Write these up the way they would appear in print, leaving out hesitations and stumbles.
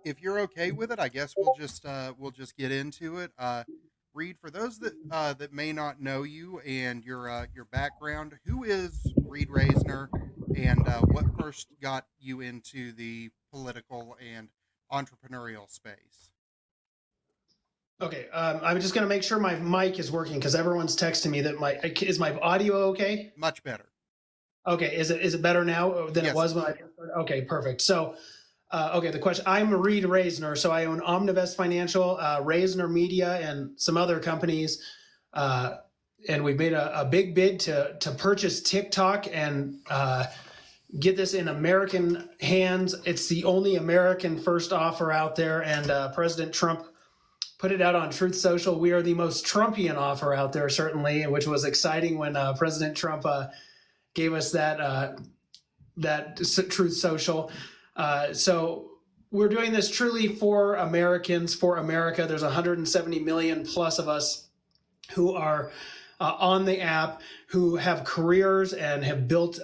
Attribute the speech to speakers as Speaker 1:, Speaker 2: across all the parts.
Speaker 1: If you're okay with it, I guess we'll just get into it. Reed, for those that may not know you and your background, who is Reid Rasner, and what first got you into the political and entrepreneurial space?
Speaker 2: Okay, I'm just gonna make sure my mic is working because everyone's texting me that my is my audio okay?
Speaker 1: Much better.
Speaker 2: Okay, is it better now than it
Speaker 1: Yes, it
Speaker 2: was when I
Speaker 1: is.
Speaker 2: first started? Okay, perfect. So, okay, the question. I'm Reid Rasner, so I own Omnivest Financial, Rasner Media, and some other companies. Uh, and we've made a big bid to purchase TikTok and get this in American hands. It's the only American first offer out there, and President Trump put it out on Truth Social. We are the most Trumpian offer out there, certainly, which was exciting when President Trump gave us that Truth Social. So we're doing this truly for Americans, for America. There's 170 million plus of us who are on the app, who have careers and have built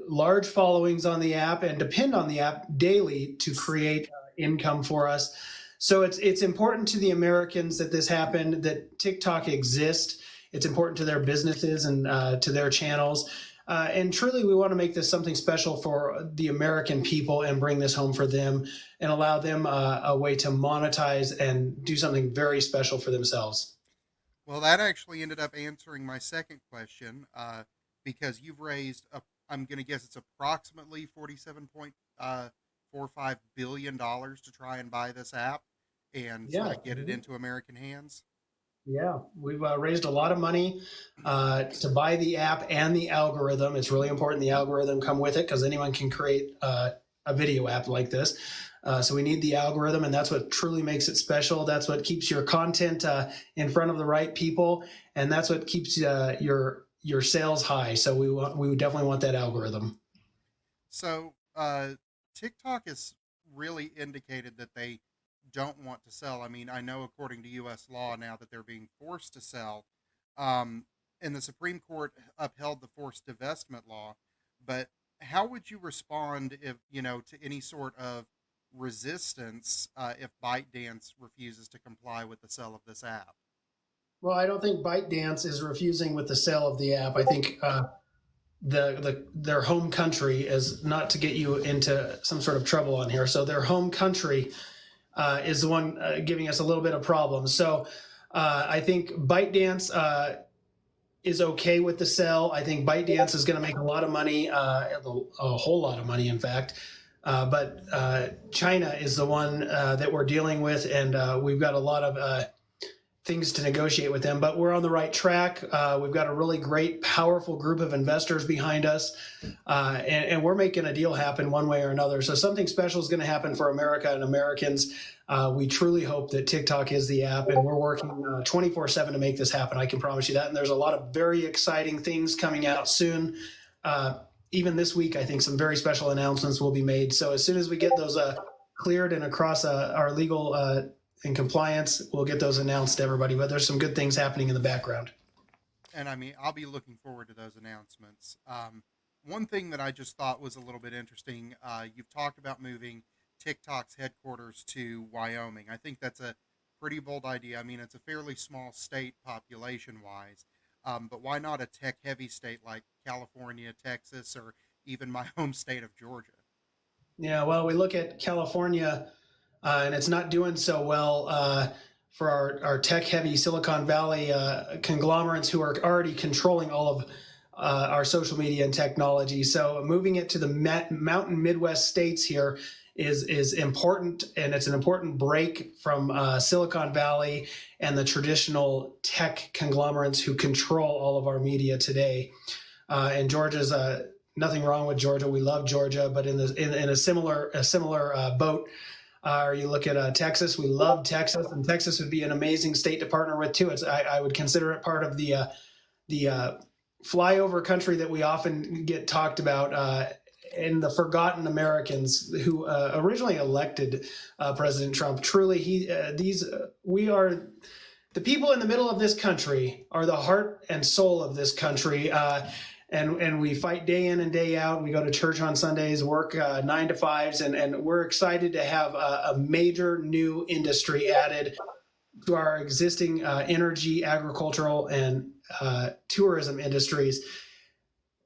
Speaker 2: large followings on the app and depend on the app daily to create income for us. So it's important to the Americans that this happened, that TikTok exists. It's important to their businesses and to their channels. And truly, we want to make this something special for the American people and bring this home for them and allow them a way to monetize and do something very special for themselves.
Speaker 1: Well, that actually ended up answering my second question, because I'm going to guess it's approximately $47.45 billion to try and buy this app and sort
Speaker 2: Yeah.
Speaker 1: of get it into American hands.
Speaker 2: Yeah, we've raised a lot of money to buy the app and the algorithm. It's really important the algorithm come with it because anyone can create a video app like this. So we need the algorithm, and that's what truly makes it special. That's what keeps your content in front of the right people, and that's what keeps your sales high. So we would definitely want that algorithm.
Speaker 1: So, TikTok has really indicated that they don't want to sell. I mean, I know according to U.S. law now that they're being forced to sell, um, and the Supreme Court upheld the forced divestment law. But how would you respond if to any sort of resistance if ByteDance refuses to comply with the sale of this app?
Speaker 2: Well, I don't think ByteDance is refusing with the sale of the app. I think their home country is not to get you into some sort of trouble on here. So their home country is the one giving us a little bit of problems. So I think ByteDance is okay with the sell. I think ByteDance is going to make a lot of money, a whole lot of money, in fact. But China is the one that we're dealing with, and we've got a lot of things to negotiate with them, but we're on the right track. We've got a really great, powerful group of investors behind us, and we're making a deal happen one way or another. So something special is going to happen for America and Americans. We truly hope that TikTok is the app, and we're working 24/7 to make this happen. I can promise you that. And there's a lot of very exciting things coming out soon. Even this week, I think some very special announcements will be made. So as soon as we get those cleared and across our legal in compliance, we'll get those announced to everybody. But there's some good things happening in the background.
Speaker 1: And I mean, I'll be looking forward to those announcements. One thing that I just thought was a little bit interesting, you've talked about moving TikTok's headquarters to Wyoming. I think that's a pretty bold idea. I mean, it's a fairly small state population wise, but why not a tech heavy state like California, Texas, or even my home state of Georgia?
Speaker 2: Yeah, well, we look at California, and it's not doing so well for our tech heavy Silicon Valley conglomerates who are already controlling all of our social media and technology. So moving it to the mountain Midwest states here is important, and it's an important break from Silicon Valley and the traditional tech conglomerates who control all of our media today. And Georgia's nothing wrong with Georgia. We love Georgia, but in a similar boat. Or you look at Texas. We love Texas, and Texas would be an amazing state to partner with too. I would consider it part of the flyover country that we often get talked about, and the forgotten Americans who originally elected President Trump. Truly, we are the people in the middle of this country are the heart and soul of this country. and we fight day in and day out. We go to church on Sundays, work 9 to 5s, and we're excited to have a major new industry added to our existing energy, agricultural, and tourism industries.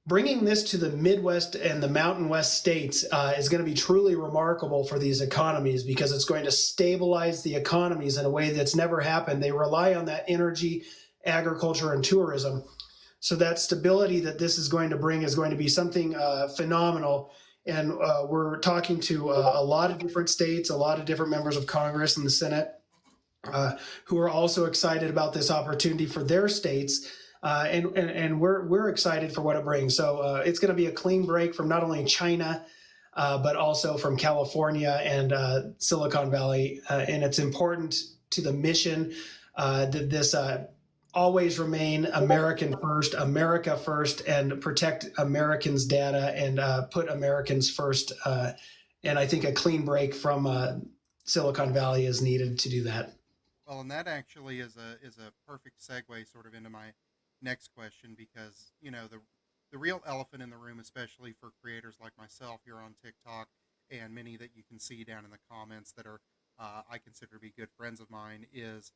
Speaker 2: Bringing this to the Midwest and the Mountain West states is going to be truly remarkable for these economies, because it's going to stabilize the economies in a way that's never happened. They rely on that energy, agriculture, and tourism. So that stability that this is going to bring is going to be something phenomenal. And we're talking to a lot of different states, a lot of different members of Congress and the Senate who are also excited about this opportunity for their states. And we're excited for what it brings. So it's going to be a clean break from not only China, but also from California and Silicon Valley. And it's important to the mission that this always remain American first, America first, and protect Americans' data and put Americans first. And I think a clean break from Silicon Valley is needed to do that.
Speaker 1: Well, and that actually is a perfect segue sort of into my next question, because the real elephant in the room, especially for creators like myself here on TikTok, and many that you can see down in the comments that are I consider to be good friends of mine, is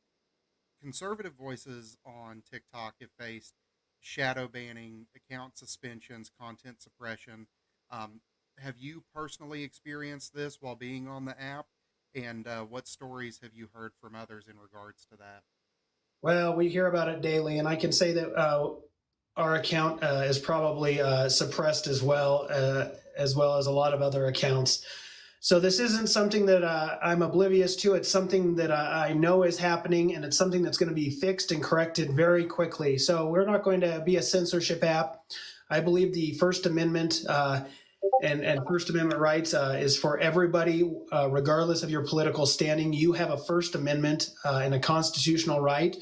Speaker 1: conservative voices on TikTok have faced shadow banning, account suspensions, content suppression. Have you personally experienced this while being on the app? And what stories have you heard from others in regards to that?
Speaker 2: Well, we hear about it daily, and I can say that our account is probably suppressed as well as a lot of other accounts. So this isn't something that I'm oblivious to. It's something that I know is happening, and it's something that's going to be fixed and corrected very quickly. So we're not going to be a censorship app. I believe the First Amendment and First Amendment rights is for everybody, regardless of your political standing. You have a First Amendment and a constitutional right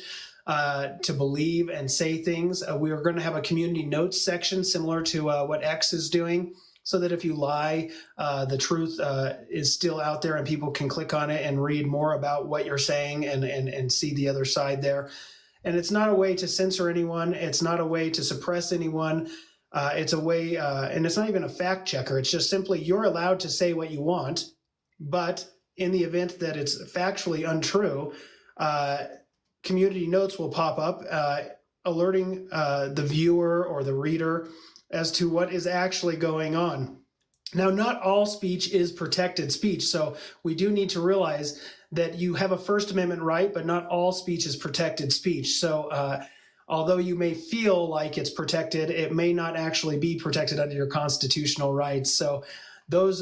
Speaker 2: to believe and say things. We are going to have a community notes section similar to what X is doing, so that if you lie, the truth is still out there and people can click on it and read more about what you're saying and see the other side there. And it's not a way to censor anyone. It's not a way to suppress anyone. It's a way, and it's not even a fact checker. It's just simply you're allowed to say what you want, but in the event that it's factually untrue, community notes will pop up alerting the viewer or the reader as to what is actually going on. Now, not all speech is protected speech, so we do need to realize that you have a First Amendment right, but not all speech is protected speech. So although you may feel like it's protected, it may not actually be protected under your constitutional rights. So those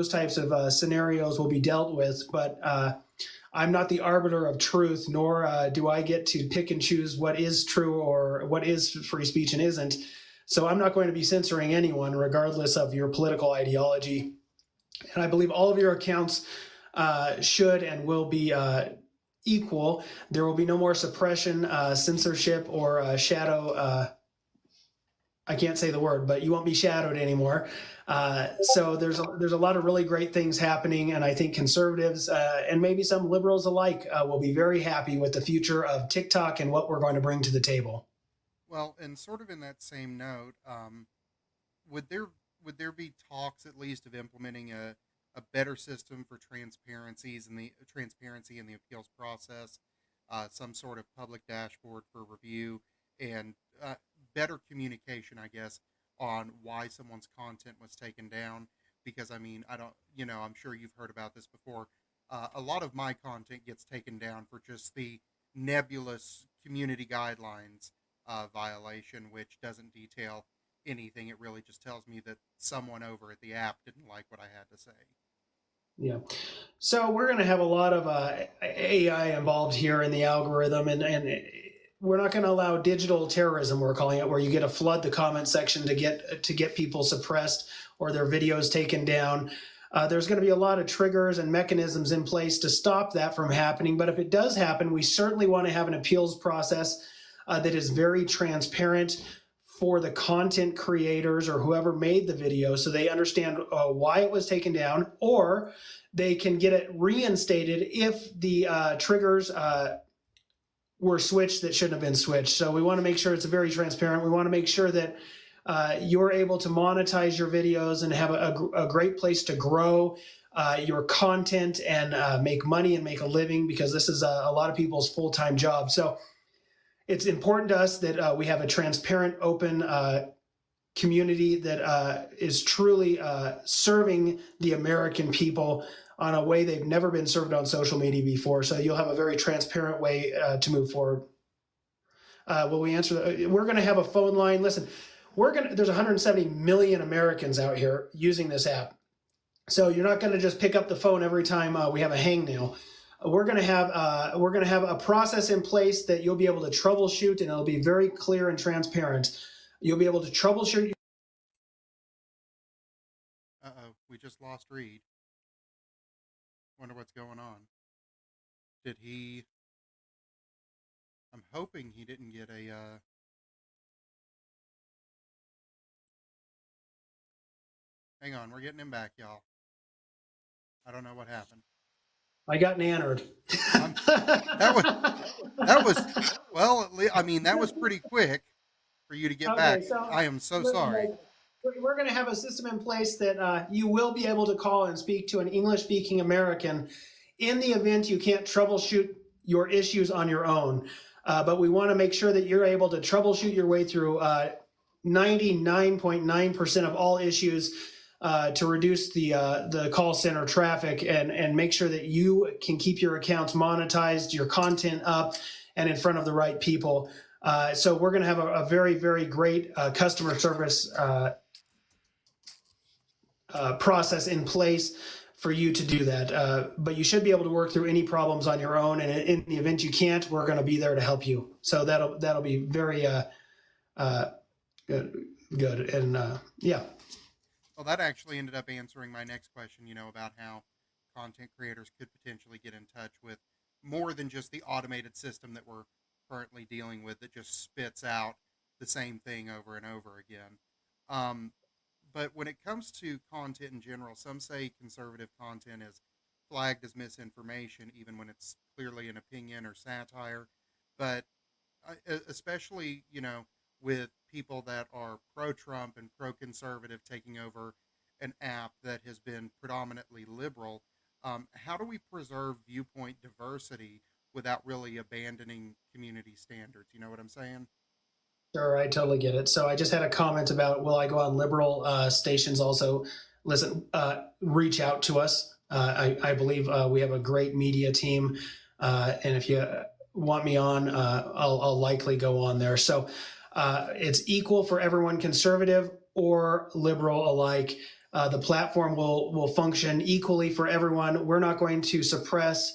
Speaker 2: types of scenarios will be dealt with, but I'm not the arbiter of truth, nor do I get to pick and choose what is true or what is free speech and isn't. So I'm not going to be censoring anyone, regardless of your political ideology. And I believe all of your accounts should and will be equal. There will be no more suppression, censorship, or shadow. I can't say the word, but you won't be shadowed anymore. So there's a lot of really great things happening, and I think conservatives and maybe some liberals alike will be very happy with the future of TikTok and what we're going to bring to the table.
Speaker 1: Well, and sort of in that same note, would there be talks at least of implementing a better system for transparency in the appeals process, some sort of public dashboard for review, and better communication, I guess, on why someone's content was taken down? Because I mean, I don't, I'm sure you've heard about this before. A lot of my content gets taken down for just the nebulous community guidelines violation, which doesn't detail anything. It really just tells me that someone over at the app didn't like what I had to say.
Speaker 2: Yeah. So we're going to have a lot of AI involved here in the algorithm, and we're not going to allow digital terrorism, we're calling it, where you get to flood the comment section to get people suppressed or their videos taken down. There's going to be a lot of triggers and mechanisms in place to stop that from happening. But if it does happen, we certainly want to have an appeals process that is very transparent for the content creators or whoever made the video, so they understand why it was taken down, or they can get it reinstated if the triggers were switched that shouldn't have been switched. So we want to make sure it's very transparent. We want to make sure that you're able to monetize your videos and have a great place to grow your content and make money and make a living, because this is a lot of people's full-time job. So it's important to us that we have a transparent, open community that is truly serving the American people on a way they've never been served on social media before. So you'll have a very transparent way to move forward. Will we answer? We're going to have a phone line. Listen, there's 170 million Americans out here using this app. So you're not going to just pick up the phone every time we have a hangnail. We're going to have a process in place that you'll be able to troubleshoot, and it'll be very clear and transparent. You'll be able to troubleshoot.
Speaker 1: We just lost Reid. Wonder what's going on. Did he? I'm hoping he didn't get a. Hang on, we're getting him back, y'all. I don't know what happened.
Speaker 2: I got nannered.
Speaker 1: That was well. I mean, that was pretty quick for you to get back. So, I am so sorry.
Speaker 2: We're going to have a system in place that you will be able to call and speak to an English-speaking American in the event you can't troubleshoot your issues on your own. But we want to make sure that you're able to troubleshoot your way through 99.9% of all issues to reduce the call center traffic and make sure that you can keep your accounts monetized, your content up, and in front of the right people. So we're going to have a very, very great customer service process in place for you to do that. But you should be able to work through any problems on your own. And in the event you can't, we're going to be there to help you. So that'll be very good. And yeah.
Speaker 1: Well, that actually ended up answering my next question, about how content creators could potentially get in touch with more than just the automated system that we're currently dealing with that just spits out the same thing over and over again. But when it comes to content in general, some say conservative content is flagged as misinformation, even when it's clearly an opinion or satire. But especially, with people that are pro-Trump and pro-conservative taking over an app that has been predominantly liberal, how do we preserve viewpoint diversity without really abandoning community standards? You know what I'm saying?
Speaker 2: Sure, I totally get it. So I just had a comment about, will I go on liberal stations also? Listen, reach out to us. I believe we have a great media team. And if you want me on, I'll likely go on there. So it's equal for everyone, conservative or liberal alike. The platform will function equally for everyone. We're not going to suppress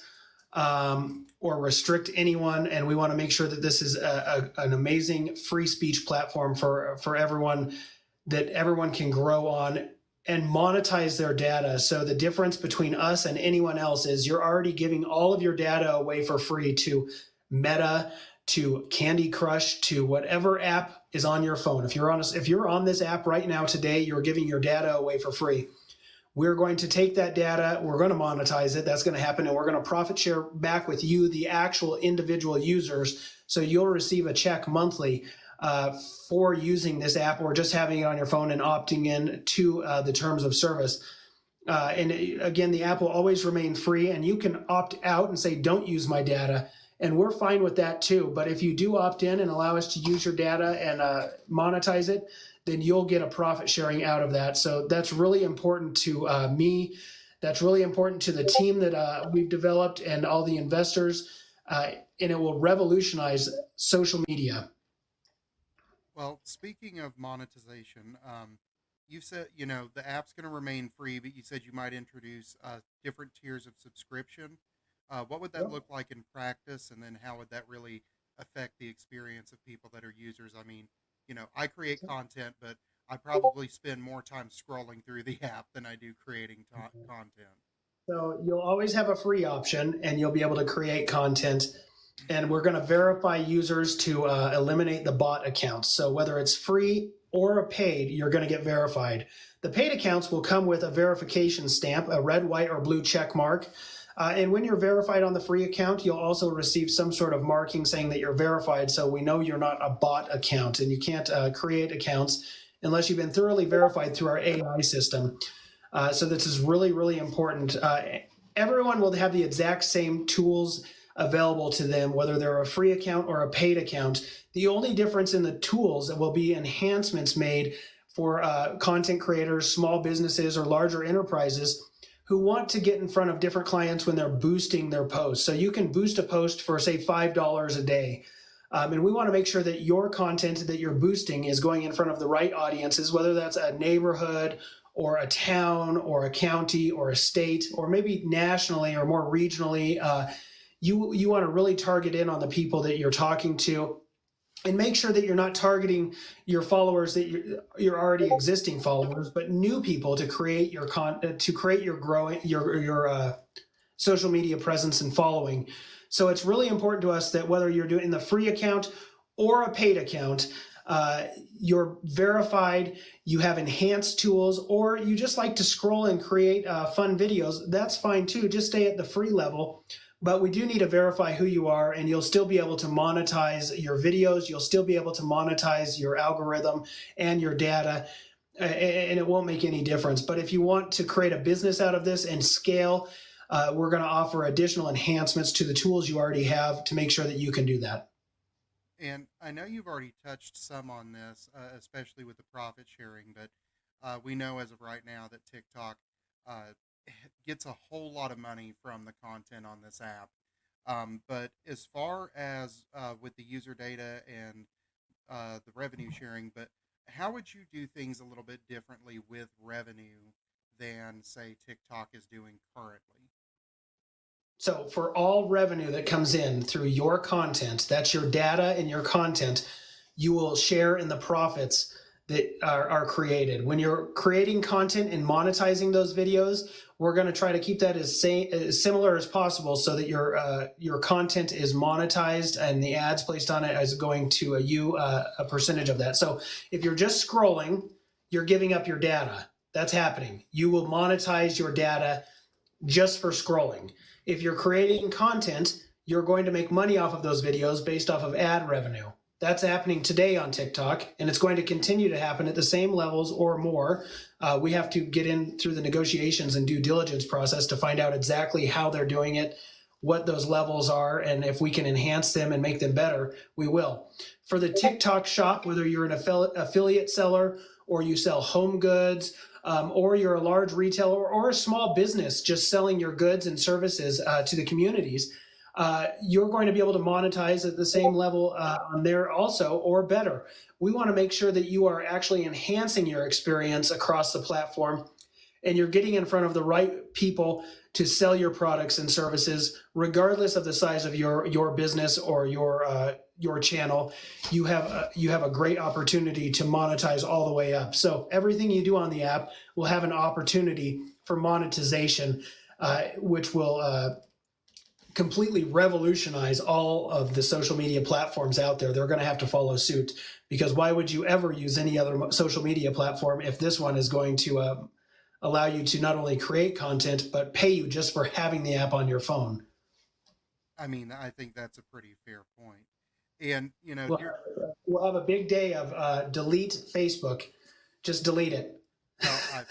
Speaker 2: or restrict anyone, and we want to make sure that this is an amazing free speech platform for everyone, that everyone can grow on and monetize their data. So the difference between us and anyone else is you're already giving all of your data away for free to Meta, to Candy Crush, to whatever app is on your phone. If you're on this app right now today, you're giving your data away for free. We're going to take that data, we're going to monetize it, that's going to happen, and we're going to profit share back with you, the actual individual users, so you'll receive a check monthly for using this app or just having it on your phone and opting in to the terms of service. And again, the app will always remain free, and you can opt out and say, don't use my data, and we're fine with that too. But if you do opt in and allow us to use your data and monetize it, then you'll get a profit sharing out of that. So that's really important to me. That's really important to the team that we've developed and all the investors, and it will revolutionize social media.
Speaker 1: Well, speaking of monetization, you said, the app's going to remain free, but you said you might introduce different tiers of subscription. What would that look like in practice? And then how would that really affect the experience of people that are users? I mean, I create content, but I probably spend more time scrolling through the app than I do creating content.
Speaker 2: So you'll always have a free option, and you'll be able to create content. And we're going to verify users to eliminate the bot accounts. So whether it's free or a paid, you're going to get verified. The paid accounts will come with a verification stamp, a red, white, or blue check mark. And when you're verified on the free account, you'll also receive some sort of marking saying that you're verified, so we know you're not a bot account, and you can't create accounts unless you've been thoroughly verified through our AI system. So this is really, really important. Everyone will have the exact same tools available to them, whether they're a free account or a paid account. The only difference in the tools will be enhancements made for content creators, small businesses, or larger enterprises who want to get in front of different clients when they're boosting their posts. So you can boost a post for, say, $5 a day. And we want to make sure that your content that you're boosting is going in front of the right audiences, whether that's a neighborhood or a town or a county or a state or maybe nationally or more regionally. You want to really target in on the people that you're talking to, and make sure that you're not targeting your followers that you're already existing followers, but new people to create your content, to create your growing your social media presence and following. So it's really important to us that whether you're doing the free account or a paid account, you're verified, you have enhanced tools, or you just like to scroll and create fun videos. That's fine too. Just stay at the free level. But we do need to verify who you are, and you'll still be able to monetize your videos. You'll still be able to monetize your algorithm and your data, and it won't make any difference. But if you want to create a business out of this and scale, we're going to offer additional enhancements to the tools you already have to make sure that you can do that.
Speaker 1: And I know you've already touched some on this, especially with the profit sharing, but we know as of right now that TikTok uh, gets a whole lot of money from the content on this app. But as far as with the user data and the revenue sharing, but how would you do things a little bit differently with revenue than, say, TikTok is doing currently?
Speaker 2: So for all revenue that comes in through your content, that's your data and your content, you will share in the profits that are created. When you're creating content and monetizing those videos, we're going to try to keep that as similar as possible so that your content is monetized and the ads placed on it is going to a percentage of that. So if you're just scrolling, you're giving up your data. That's happening. You will monetize your data just for scrolling. If you're creating content, you're going to make money off of those videos based off of ad revenue. That's happening today on TikTok, and it's going to continue to happen at the same levels or more. We have to get in through the negotiations and due diligence process to find out exactly how they're doing it, what those levels are, and if we can enhance them and make them better, we will. For the TikTok shop, whether you're an affiliate seller or you sell home goods, or you're a large retailer or a small business just selling your goods and services to the communities, you're going to be able to monetize at the same level on there also or better. We want to make sure that you are actually enhancing your experience across the platform and you're getting in front of the right people to sell your products and services, regardless of the size of your business or your channel. You have a great opportunity to monetize all the way up. So everything you do on the app will have an opportunity for monetization, which will completely revolutionize all of the social media platforms out there. They're going to have to follow suit, because why would you ever use any other social media platform if this one is going to allow you to not only create content but pay you just for having the app on your phone?
Speaker 1: I mean, I think that's a pretty fair point. And
Speaker 2: Well, we'll have a big day of delete Facebook. Just delete it.
Speaker 1: well, I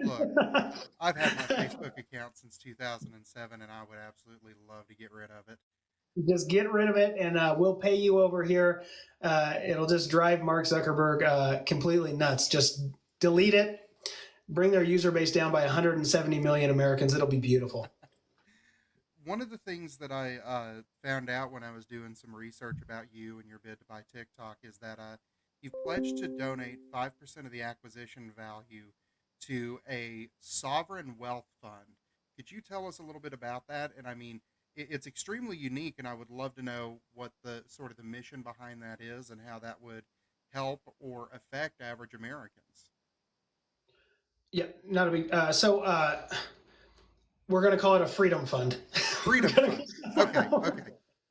Speaker 1: look, I've had my Facebook account since 2007, and I would absolutely love to get rid of it.
Speaker 2: Just get rid of it, and we'll pay you over here. It'll just drive Mark Zuckerberg completely nuts. Just delete it. Bring their user base down by 170 million Americans. It'll be beautiful.
Speaker 1: One of the things that I found out when I was doing some research about you and your bid to buy TikTok is that you've pledged to donate 5% of the acquisition value to a sovereign wealth fund. Could you tell us a little bit about that? And I mean, it's extremely unique, and I would love to know what the sort of the mission behind that is and how that would help or affect average Americans.
Speaker 2: Yeah, not a big. We're going to call it a freedom fund.
Speaker 1: Freedom Fund. Okay, okay.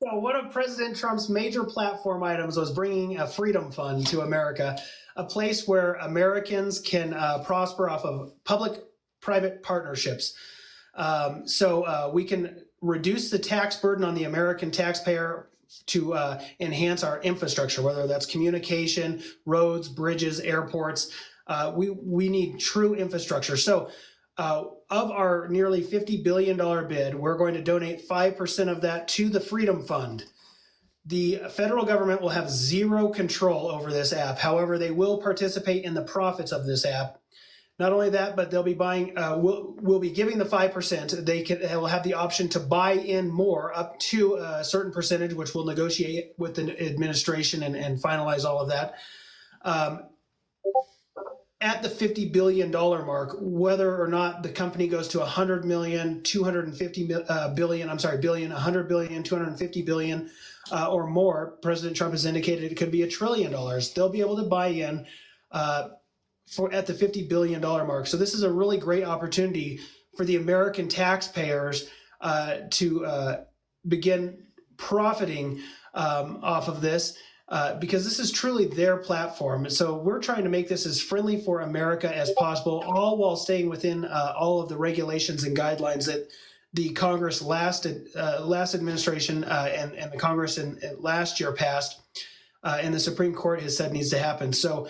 Speaker 2: So one of President Trump's major platform items was bringing a freedom fund to America, a place where Americans can prosper off of public-private partnerships. So we can reduce the tax burden on the American taxpayer to enhance our infrastructure, whether that's communication, roads, bridges, airports. We need true infrastructure. So of our nearly $50 billion bid, we're going to donate 5% of that to the Freedom Fund. The federal government will have zero control over this app. However, they will participate in the profits of this app. Not only that, but they'll be buying. We'll be giving the 5%. They will have the option to buy in more, up to a certain percentage, which we'll negotiate with the administration and finalize all of that. At the $50 billion mark, whether or not the company goes to 100 million, 250 billion, I'm sorry, billion, 100 billion, 250 billion, or more, President Trump has indicated it could be $1 trillion. They'll be able to buy in at the $50 billion mark. So this is a really great opportunity for the American taxpayers to begin profiting off of this. Because this is truly their platform. So we're trying to make this as friendly for America as possible, all while staying within all of the regulations and guidelines that the Congress last administration and the Congress in last year passed, and the Supreme Court has said needs to happen. So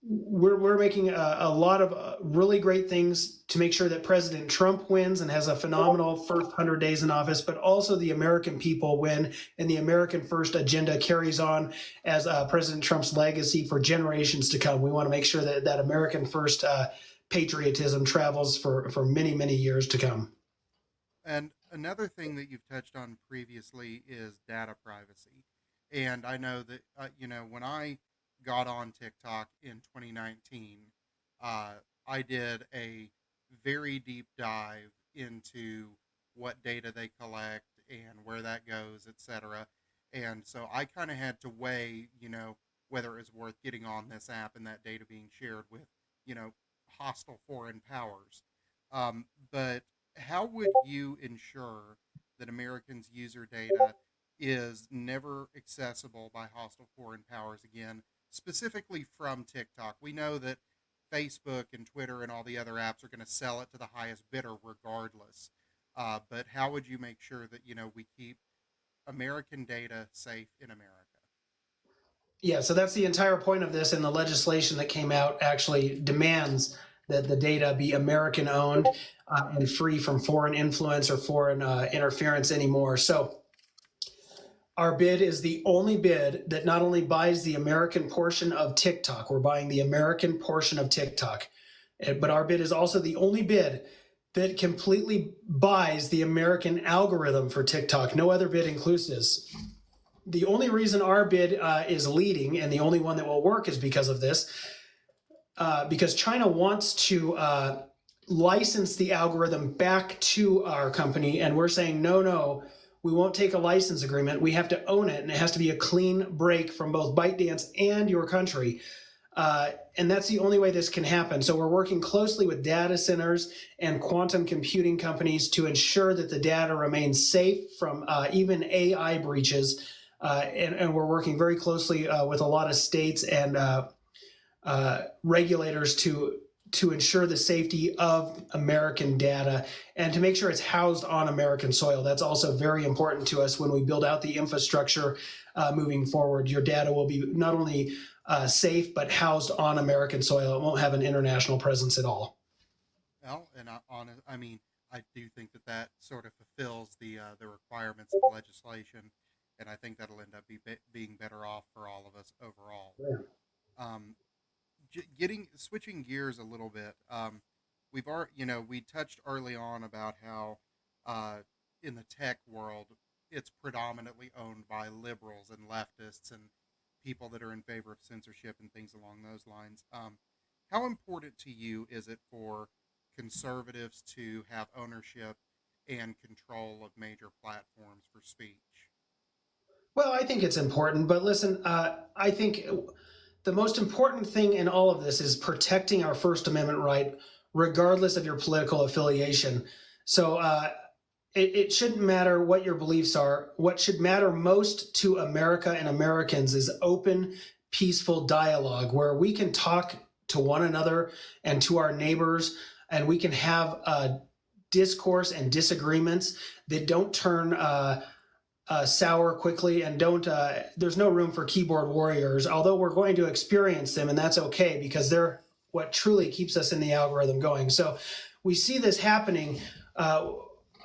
Speaker 2: we're making a lot of really great things to make sure that President Trump wins and has a phenomenal first 100 days in office, but also the American people win and the American First agenda carries on as President Trump's legacy for generations to come. We want to make sure that that American First patriotism travels for many, many years to come.
Speaker 1: And another thing that you've touched on previously is data privacy. And I know that, when I got on TikTok in 2019, I did a very deep dive into what data they collect and where that goes, etc. And so I kind of had to weigh, whether it was worth getting on this app and that data being shared with, you know, hostile foreign powers. But how would you ensure that Americans' user data is never accessible by hostile foreign powers again, specifically from TikTok? We know that Facebook and Twitter and all the other apps are going to sell it to the highest bidder regardless. But how would you make sure that, we keep American data safe in America?
Speaker 2: Yeah, so that's the entire point of this, and the legislation that came out actually demands that the data be American owned and free from foreign influence or foreign interference anymore. So our bid is the only bid that not only buys the American portion of TikTok, we're buying the American portion of TikTok, but our bid is also the only bid that completely buys the American algorithm for TikTok. No other bid includes this. The only reason our bid is leading and the only one that will work is because of this, because China wants to license the algorithm back to our company, and we're saying, no, we won't take a license agreement. We have to own it, and it has to be a clean break from both ByteDance and your country. And that's the only way this can happen. So we're working closely with data centers and quantum computing companies to ensure that the data remains safe from even AI breaches. And we're working very closely with a lot of states and regulators to ensure the safety of American data and to make sure it's housed on American soil. That's also very important to us when we build out the infrastructure moving forward. Your data will be not only safe, but housed on American soil. It won't have an international presence at all.
Speaker 1: Well, and I do think that sort of fulfills the requirements of the legislation, and I think that'll end up being better off for all of us overall.
Speaker 2: Yeah.
Speaker 1: Um, switching gears a little bit. We touched early on about how in the tech world it's predominantly owned by liberals and leftists and people that are in favor of censorship and things along those lines. How important to you is it for conservatives to have ownership and control of major platforms for speech?
Speaker 2: Well, I think it's important, but listen, I think the most important thing in all of this is protecting our First Amendment right, regardless of your political affiliation. So it shouldn't matter what your beliefs are. What should matter most to America and Americans is open, peaceful dialogue where we can talk to one another and to our neighbors, and we can have discourse and disagreements that don't turn sour quickly and don't. There's no room for keyboard warriors, although we're going to experience them, and that's okay because they're what truly keeps us in the algorithm going. So we see this happening.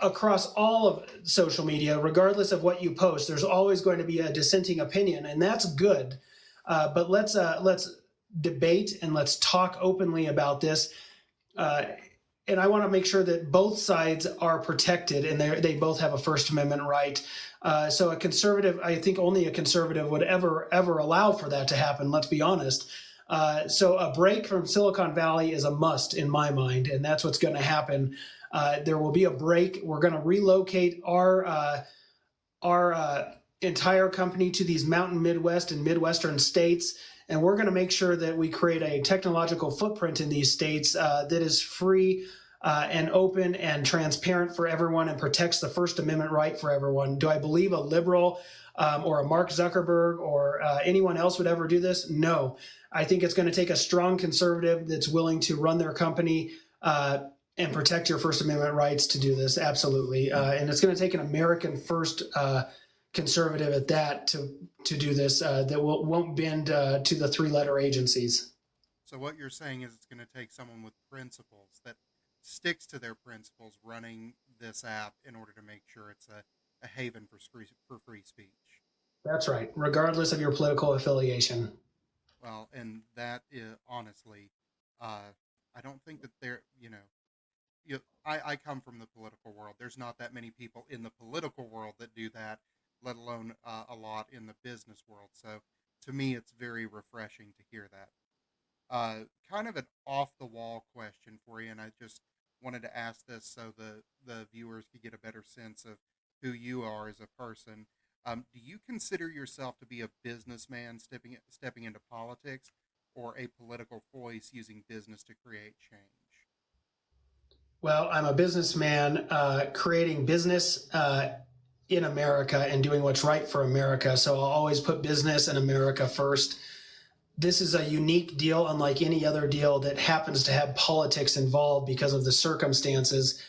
Speaker 2: Across all of social media, regardless of what you post, there's always going to be a dissenting opinion, and that's good. But let's debate and let's talk openly about this. Uh, and I want to make sure that both sides are protected and they both have a First Amendment right. So a conservative, I think only a conservative would ever allow for that to happen. Let's be honest. So a break from Silicon Valley is a must in my mind, and that's what's going to happen. There will be a break. We're going to relocate our entire company to these mountain Midwest and Midwestern states. And we're going to make sure that we create a technological footprint in these states that is free and open and transparent for everyone and protects the First Amendment right for everyone. Do I believe a liberal or a Mark Zuckerberg or anyone else would ever do this? No. I think it's going to take a strong conservative that's willing to run their company and protect your First Amendment rights to do this. Absolutely. And it's going to take an American first conservative at that to do this that won't bend to the three-letter agencies.
Speaker 1: So what you're saying is it's going to take someone with principles that sticks to their principles running this app in order to make sure it's a haven for free speech.
Speaker 2: That's right, regardless of your political affiliation.
Speaker 1: Well, and that is honestly, uh, I don't think that I come from the political world. There's not that many people in the political world that do that, let alone a lot in the business world. So to me, it's very refreshing to hear that. Kind of an off the wall question for you, and I just wanted to ask this so the viewers could get a better sense of who you are as a person. Do you consider yourself to be a businessman stepping into politics, or a political voice using business to create change?
Speaker 2: Well, I'm a businessman creating business in America and doing what's right for America. So I'll always put business in America first. This is a unique deal, unlike any other deal that happens to have politics involved because of the circumstances.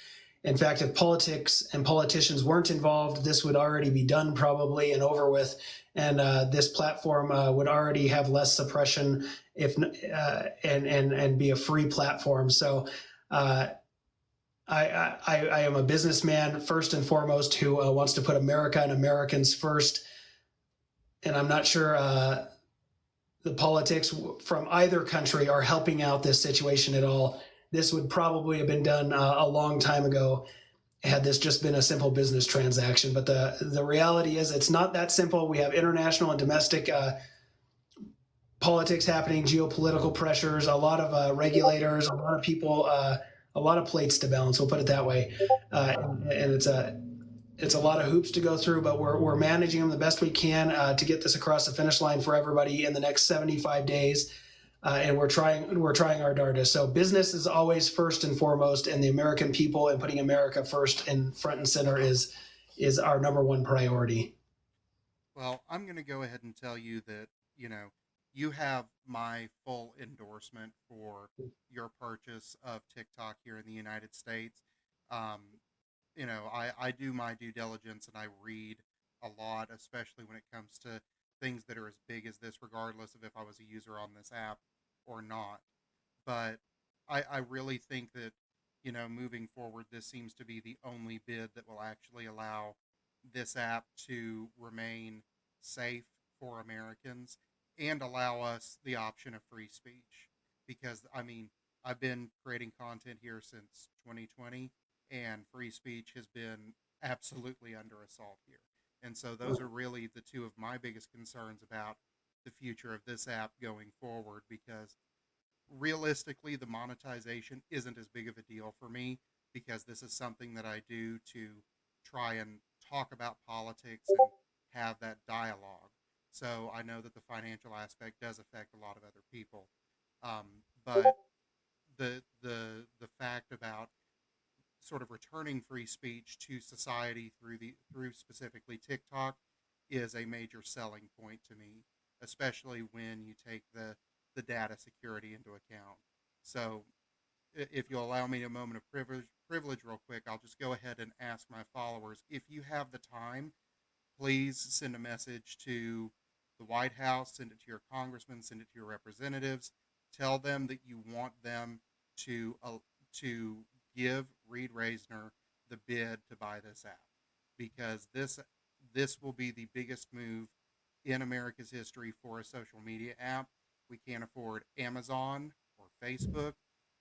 Speaker 2: In fact, if politics and politicians weren't involved, this would already be done probably and over with. And this platform would already have less suppression if and be a free platform. So uh, I am a businessman first and foremost who wants to put America and Americans first. And I'm not sure the politics from either country are helping out this situation at all. This would probably have been done a long time ago had this just been a simple business transaction. But the reality is it's not that simple. We have international and domestic politics happening, geopolitical pressures, a lot of regulators, a lot of people, a lot of plates to balance. We'll put it that way. And it's a lot of hoops to go through, but we're managing them the best we can to get this across the finish line for everybody in the next 75 days. And we're trying our darndest. So business is always first and foremost, and the American people and putting America first and front and center is our number one priority.
Speaker 1: Well, I'm going to go ahead and tell you that, you know, you have my full endorsement for your purchase of TikTok here in the United States. Um, I do my due diligence and I read a lot, especially when it comes to things that are as big as this, regardless of if I was a user on this app or not. But I really think that, moving forward, this seems to be the only bid that will actually allow this app to remain safe for Americans and allow us the option of free speech. Because, I mean, I've been creating content here since 2020, and free speech has been absolutely under assault here. And so, those are really the two of my biggest concerns about the future of this app going forward because realistically, the monetization isn't as big of a deal for me because this is something that I do to try and talk about politics and have that dialogue. So I know that the financial aspect does affect a lot of other people, but the fact about sort of returning free speech to society through specifically TikTok is a major selling point to me, especially when you take the data security into account. So, if you'll allow me a moment of privilege real quick, I'll just go ahead and ask my followers if you have the time, please send a message to the White House, send it to your congressmen, send it to your representatives. Tell them that you want them to give Reid Rasner the bid to buy this app, because this will be the biggest move in America's history for a social media app. We can't afford Amazon or Facebook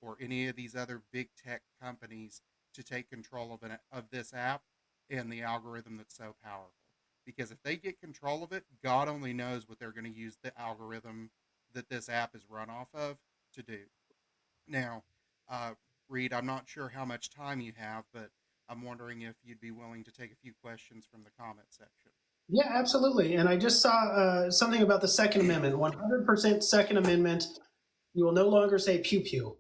Speaker 1: or any of these other big tech companies to take control of this app and the algorithm that's so powerful. Because if they get control of it, God only knows what they're going to use the algorithm that this app is run off of to do. Now, uh, Reid, I'm not sure how much time you have, but I'm wondering if you'd be willing to take a few questions from the comment section.
Speaker 2: Yeah, absolutely. And I just saw something about the Second Amendment. 100% Second Amendment. You will no longer say pew pew.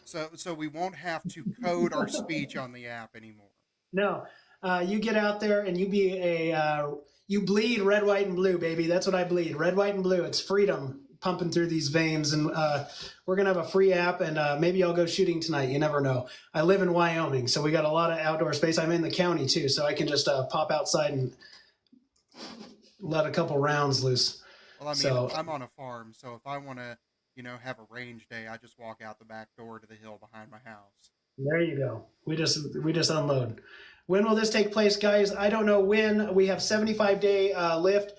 Speaker 1: So we won't have to code our speech on the app anymore.
Speaker 2: No, you get out there and you be you bleed red, white, and blue, baby. That's what I bleed. Red, white, and blue. It's freedom pumping through these veins. And we're going to have a free app, and maybe I'll go shooting tonight. You never know. I live in Wyoming, so we got a lot of outdoor space. I'm in the county, too, so I can just pop outside and let a couple rounds loose.
Speaker 1: Well, I mean,
Speaker 2: So
Speaker 1: I'm on a farm, so if I want to, have a range day, I just walk out the back door to the hill behind my house.
Speaker 2: there you go. We just unload. When will this take place, guys? I don't know when. We have 75-day lift.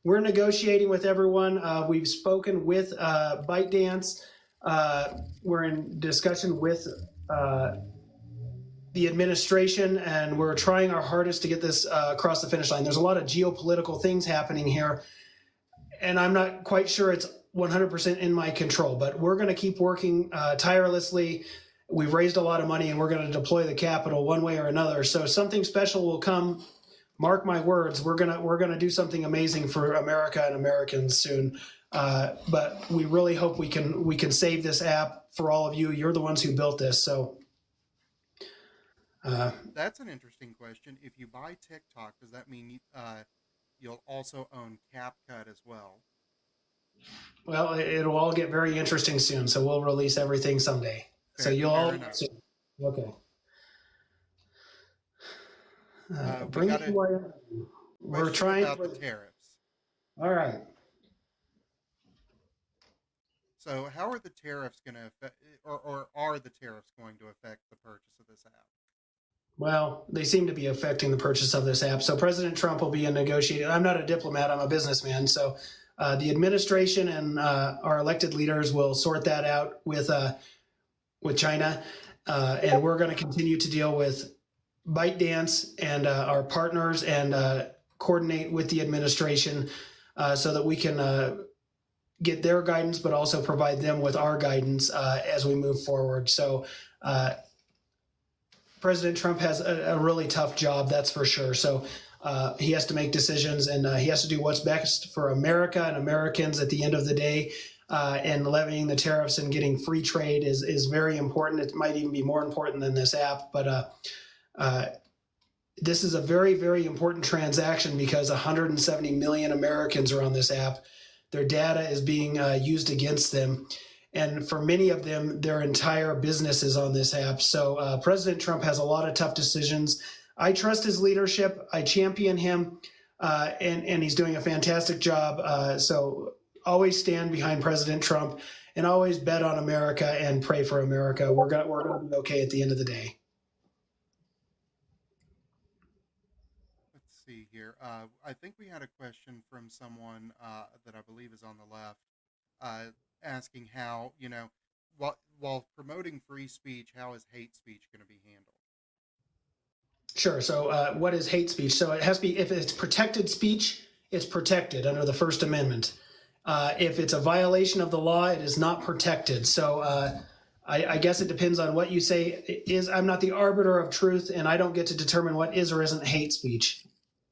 Speaker 2: We're negotiating with everyone. We've spoken with ByteDance. We're in discussion with the administration, and we're trying our hardest to get this across the finish line. There's a lot of geopolitical things happening here, and I'm not quite sure it's 100% in my control, but we're going to keep working tirelessly. We've raised a lot of money, and we're going to deploy the capital one way or another. So something special will come. Mark my words. We're gonna do something amazing for America and Americans soon. But we really hope we can save this app for all of you. You're the ones who built this, so.
Speaker 1: That's an interesting question. If you buy TikTok, does that mean you'll also own CapCut as well?
Speaker 2: Well, it'll all get very interesting soon. So we'll release everything someday. So you'll
Speaker 1: Fair
Speaker 2: all.
Speaker 1: enough.
Speaker 2: Okay.
Speaker 1: We
Speaker 2: Bring
Speaker 1: got
Speaker 2: it
Speaker 1: a
Speaker 2: to we're
Speaker 1: question
Speaker 2: trying.
Speaker 1: about the tariffs.
Speaker 2: All right.
Speaker 1: So, how are the tariffs going to affect, or are the tariffs going to affect the purchase of this app?
Speaker 2: Well, they seem to be affecting the purchase of this app. So President Trump will be negotiating. I'm not a diplomat. I'm a businessman. So the administration and our elected leaders will sort that out with China, and we're going to continue to deal with ByteDance and our partners and coordinate with the administration so that we can get their guidance, but also provide them with our guidance as we move forward. So President Trump has a really tough job, that's for sure. So he has to make decisions, and he has to do what's best for America and Americans at the end of the day. And levying the tariffs and getting free trade is very important. It might even be more important than this app, but this is a very, very important transaction because 170 million Americans are on this app. Their data is being used against them. And for many of them, their entire business is on this app. So President Trump has a lot of tough decisions. I trust his leadership. I champion him, and he's doing a fantastic job. So always stand behind President Trump and always bet on America and pray for America. We're gonna be okay at the end of the day.
Speaker 1: Let's see here. I think we had a question from someone that I believe is on the left, asking how, while promoting free speech, how is hate speech going to be handled?
Speaker 2: Sure. So what is hate speech? So it has to be, if it's protected speech, it's protected under the First Amendment. If it's a violation of the law, it is not protected. So I guess it depends on what you say is. I'm not the arbiter of truth, and I don't get to determine what is or isn't hate speech.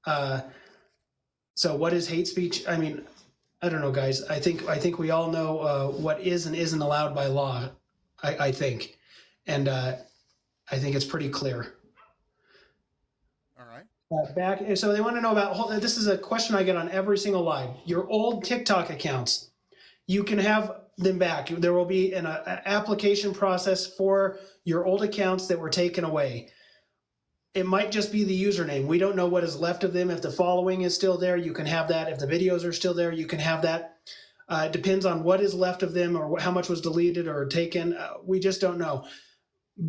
Speaker 2: So what is hate speech? I mean, I don't know, guys. I think we all know what is and isn't allowed by law. I think, and I think it's pretty clear.
Speaker 1: All right.
Speaker 2: Back, so they want to know about, this is a question I get on every single line. Your old TikTok accounts, you can have them back. There will be an application process for your old accounts that were taken away. It might just be the username. We don't know what is left of them. If the following is still there, you can have that. If the videos are still there, you can have that. It depends on what is left of them or how much was deleted or taken. We just don't know.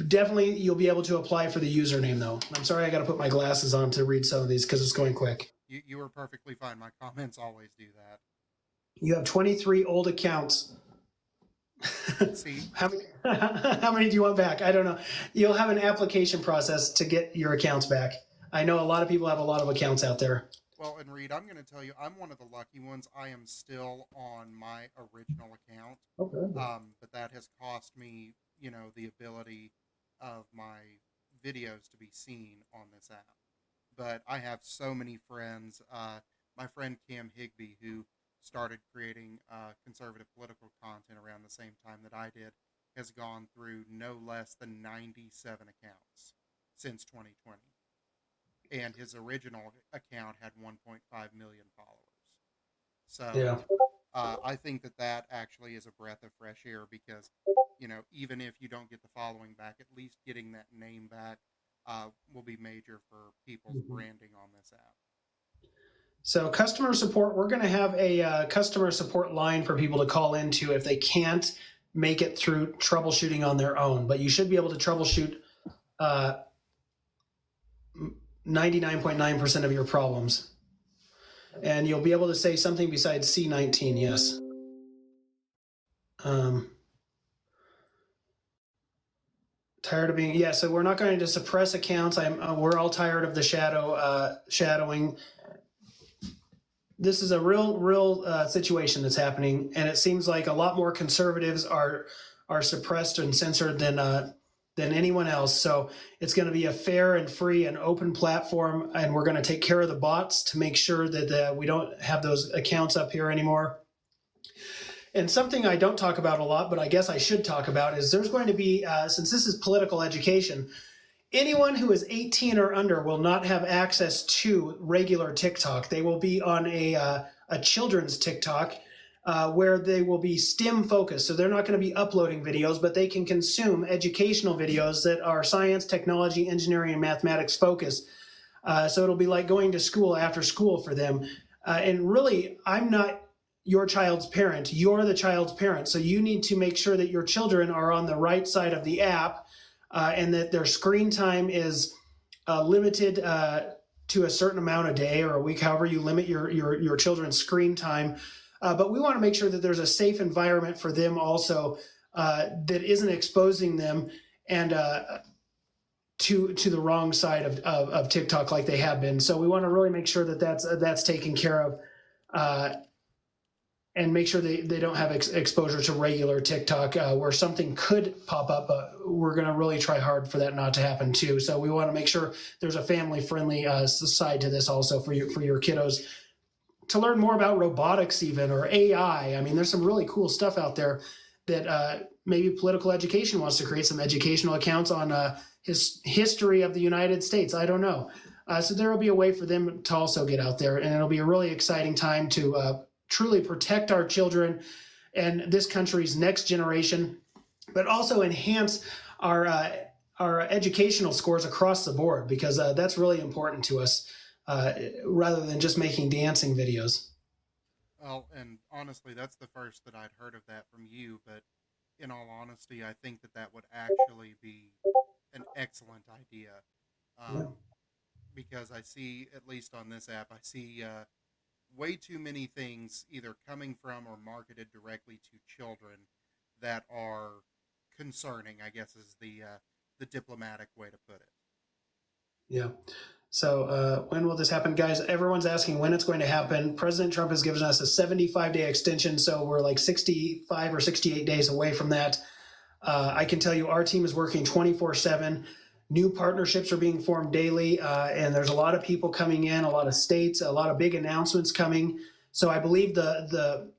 Speaker 2: Definitely, you'll be able to apply for the username, though. I'm sorry, I got to put my glasses on to read some of these because it's going quick.
Speaker 1: You were perfectly fine. My comments always do that.
Speaker 2: You have 23 old accounts.
Speaker 1: See,
Speaker 2: how many do you want back? I don't know. You'll have an application process to get your accounts back. I know a lot of people have a lot of accounts out there.
Speaker 1: well, and Reed, I'm going to tell you, I'm one of the lucky ones. I am still on my original account,
Speaker 2: Okay.
Speaker 1: but that has cost me, the ability of my videos to be seen on this app. But I have so many friends. My friend Cam Higby, who started creating conservative political content around the same time that I did, has gone through no less than 97 accounts since 2020. And his original account had 1.5 million followers. So
Speaker 2: Yeah.
Speaker 1: I think that actually is a breath of fresh air because, even if you don't get the following back, at least getting that name back will be major for people's branding on this app.
Speaker 2: So customer support, we're going to have a customer support line for people to call into if they can't make it through troubleshooting on their own. But you should be able to troubleshoot 99.9% of your problems. And you'll be able to say something besides C19, yes. Tired of being, yeah, so we're not going to suppress accounts. We're all tired of the shadowing. This is a real situation that's happening, and it seems like a lot more conservatives are suppressed and censored than anyone else. So it's going to be a fair and free and open platform, and we're going to take care of the bots to make sure that we don't have those accounts up here anymore. And something I don't talk about a lot, but I guess I should talk about, is there's going to be, since this is political education, anyone who is 18 or under will not have access to regular TikTok. They will be on a children's TikTok where they will be STEM focused. So they're not going to be uploading videos, but they can consume educational videos that are science, technology, engineering, and mathematics focused. So it'll be like going to school after school for them. And really, I'm not your child's parent. You're the child's parent. So you need to make sure that your children are on the right side of the app and that their screen time is limited to a certain amount a day or a week, however you limit your children's screen time. But we want to make sure that there's a safe environment for them also that isn't exposing them and to the wrong side of TikTok like they have been. So we want to really make sure that that's taken care of. And make sure they don't have exposure to regular TikTok where something could pop up, but we're going to really try hard for that not to happen too. So we want to make sure there's a family-friendly side to this also for your kiddos to learn more about robotics even or AI. I mean, there's some really cool stuff out there that maybe political education wants to create some educational accounts on history of the United States. I don't know. So there will be a way for them to also get out there, and it'll be a really exciting time to truly protect our children and this country's next generation, but also enhance our educational scores across the board because that's really important to us rather than just making dancing videos.
Speaker 1: Well, and honestly, that's the first that I'd heard of that from you. But in all honesty, I think that would actually be an excellent idea because I see, at least on this app, I see way too many things either coming from or marketed directly to children that are concerning, I guess is the diplomatic way to put it.
Speaker 2: Yeah. So when will this happen, guys? Everyone's asking when it's going to happen. President Trump has given us a 75-day extension, so we're like 65 or 68 days away from that. I can tell you our team is working 24/7. New partnerships are being formed daily, and there's a lot of people coming in, a lot of states, a lot of big announcements coming. So I believe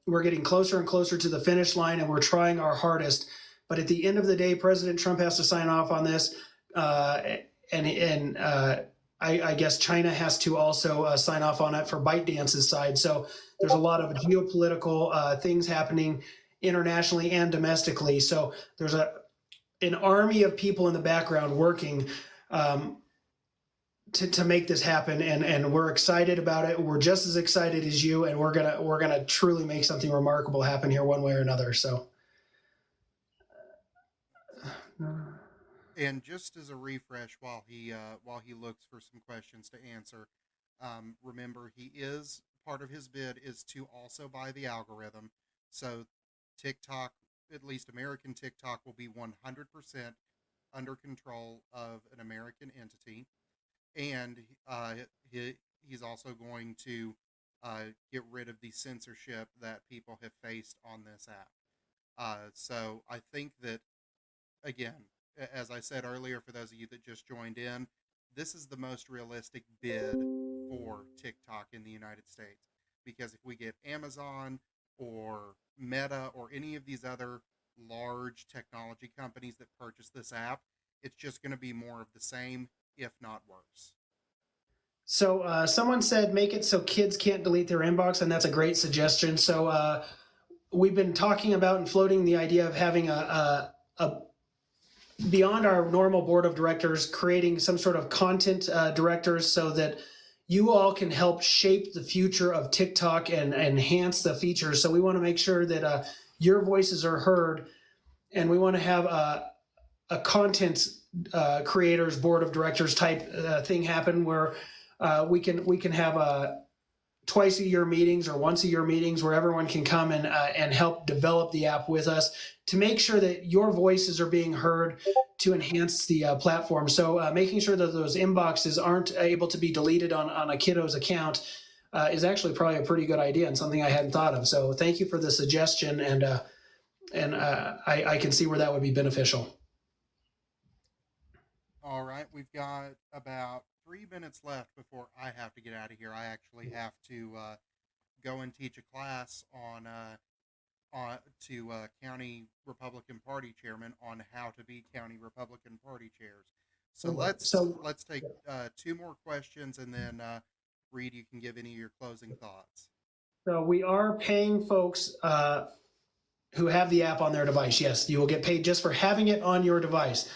Speaker 2: we're getting closer and closer to the finish line, and we're trying our hardest. But at the end of the day, President Trump has to sign off on this. uh, and I guess China has to also sign off on it for ByteDance's side. So there's a lot of geopolitical things happening internationally and domestically. So there's an army of people in the background working um, to make this happen, and we're excited about it. We're just as excited as you, and we're gonna truly make something remarkable happen here, one way or another. So.
Speaker 1: And just as a refresh, while he looks for some questions to answer, remember he is part of his bid is to also buy the algorithm. So TikTok, at least American TikTok, will be 100% under control of an American entity, and he, he's also going to get rid of the censorship that people have faced on this app. So I think that, again, as I said earlier, for those of you that just joined in, this is the most realistic bid for TikTok in the United States. Because if we get Amazon or Meta or any of these other large technology companies that purchase this app, it's just going to be more of the same, if not worse.
Speaker 2: So someone said make it so kids can't delete their inbox, and that's a great suggestion. So we've been talking about and floating the idea of having a beyond our normal board of directors, creating some sort of content directors so that you all can help shape the future of TikTok and enhance the features. So we want to make sure that your voices are heard, and we want to have a content creators board of directors type thing happen where we can have twice a year meetings or once a year meetings where everyone can come and help develop the app with us to make sure that your voices are being heard to enhance the platform. So making sure that those inboxes aren't able to be deleted on a kiddo's account is actually probably a pretty good idea and something I hadn't thought of. So thank you for the suggestion, and I can see where that would be beneficial.
Speaker 1: All right, we've got about 3 minutes left before I have to get out of here. I actually have to go and teach a class on to county Republican Party chairman on how to be county Republican Party chairs. So
Speaker 2: So
Speaker 1: let's take two more questions, and then Reid, you can give any of your closing thoughts.
Speaker 2: so we are paying folks who have the app on their device. Yes, you will get paid just for having it on your device.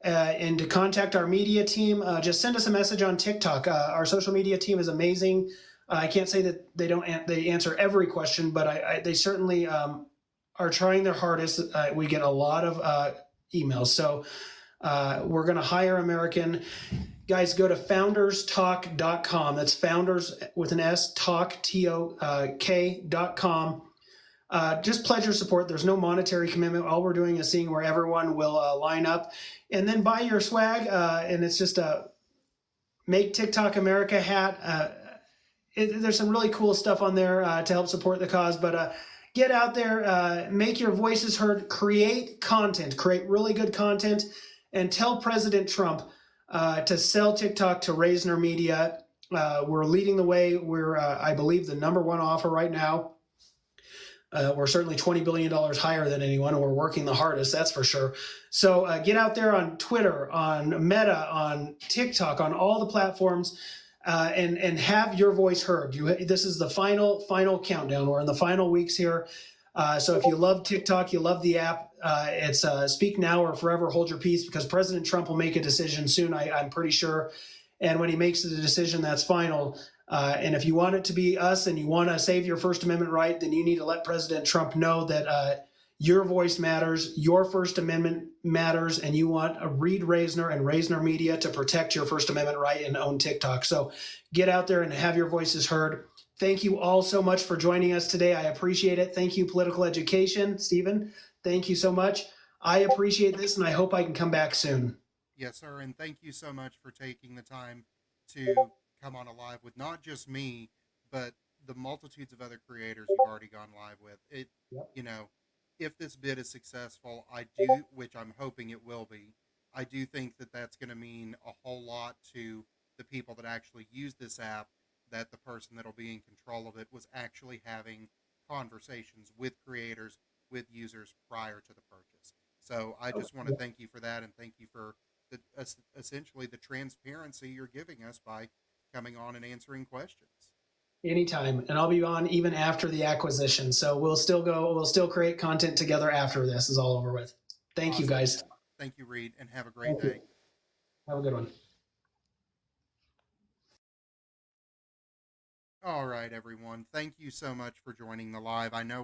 Speaker 2: And to contact our media team, just send us a message on TikTok. Our social media team is amazing. I can't say that they answer every question, but they certainly are trying their hardest. We get a lot of emails, so we're going to hire American guys. Go to founderstalk.com. That's founders with an S, talk, TOK.com. Just pledge your support. There's no monetary commitment. All we're doing is seeing where everyone will line up, and then buy your swag. And it's just a Make TikTok America hat. There's some really cool stuff on there to help support the cause. But get out there, make your voices heard, create content, create really good content, and tell President Trump to sell TikTok to Rasner Media. We're leading the way. We're, I believe, the number one offer right now. We're certainly $20 billion higher than anyone, and we're working the hardest, that's for sure. So get out there on Twitter, on Meta, on TikTok, on all the platforms, and have your voice heard. This is the final countdown. We're in the final weeks here. So if you love TikTok, you love the app, it's speak now or forever hold your peace, because President Trump will make a decision soon, I'm pretty sure. And when he makes the decision, that's final. And if you want it to be us and you want to save your First Amendment right, then you need to let President Trump know that your voice matters, your First Amendment matters, and you want a Reid Rasner and Rasner Media to protect your First Amendment right and own TikTok. So get out there and have your voices heard. Thank you all so much for joining us today. I appreciate it. Thank you, Political Education. Stephen, thank you so much. I appreciate this, and I hope I can come back soon.
Speaker 1: Yes, sir, and thank you so much for taking the time to come on a live with not just me, but the multitudes of other creators you've already gone live with.
Speaker 2: Yep.
Speaker 1: You know, if this bid is successful, I do, which I'm hoping it will be, I do think that that's going to mean a whole lot to the people that actually use this app. That the person that'll be in control of it was actually having conversations with creators, with users prior to the purchase. So I just want to thank you for that, and thank you for essentially the transparency you're giving us by coming on and answering questions.
Speaker 2: Anytime, and I'll be on even after the acquisition. So we'll still create content together after this is all over with. Thank you,
Speaker 1: Awesome.
Speaker 2: guys.
Speaker 1: Thank you, Reid, and have a great
Speaker 2: Thank you.
Speaker 1: day.
Speaker 2: Have a good one.
Speaker 1: All right, everyone. Thank you so much for joining the live. I know